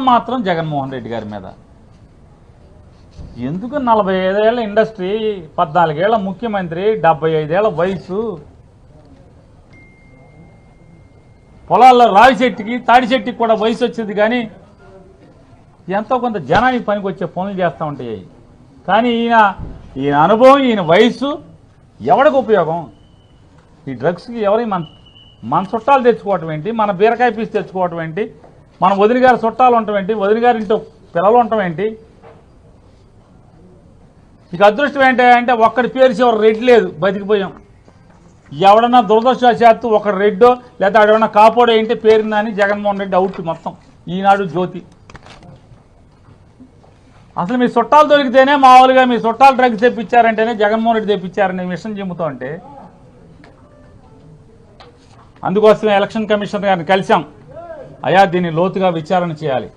మాత్రం జగన్మోహన్ రెడ్డి గారి మీద ఎందుకు 45 ఏళ్ల ఇండస్ట్రీ, 14 ఏళ్ల ముఖ్యమంత్రి, 75 ఏళ్ల వయసు, పొలాల్లో రావి చెట్టుకి తాడి చెట్టుకి కూడా వయసు వచ్చింది, కానీ ఎంతో కొంత జనానికి పనికి వచ్చే పనులు చేస్తూ ఉంటాయి. కానీ ఈయన అనుభవం, ఈయన వయసు ఎవరికి ఉపయోగం? ఈ డ్రగ్స్కి ఎవరి మన చుట్టాలు తెచ్చుకోవటం ఏంటి, మన బీరకాయ పీసు తెచ్చుకోవటం ఏంటి, మన వదిన గారి చుట్టాలు ఉండటం ఏంటి, వదిన గారి ఇంట్లో పిల్లలు ఉండటం ఏంటి? ఇక అదృష్టం ఏంటంటే ఒక్కడి పేరు చివరి రెడ్ లేదు, బతికిపోయాం. ఎవడన్నా దురదృష్టవశాత్తు ఒకడు రెడ్డో లేదా ఆడేమన్నా కాపోడో ఏంటి పేరుందా అని జగన్మోహన్ రెడ్డి అవుట్ మొత్తం. ఈనాడు జ్యోతి. అసలు మీ చుట్టాలు దొరికితేనే, మామూలుగా మీ చుట్టాలు డ్రగ్స్ తెప్పించారంటేనే జగన్మోహన్ రెడ్డి తెప్పించారనే విషయం చెబుతూ ఉంటే, అందుకోసమే ఎలక్షన్ కమిషనర్ గారిని కలిసాం. అయ్యా, దీన్ని లోతుగా విచారణ చేయాలి.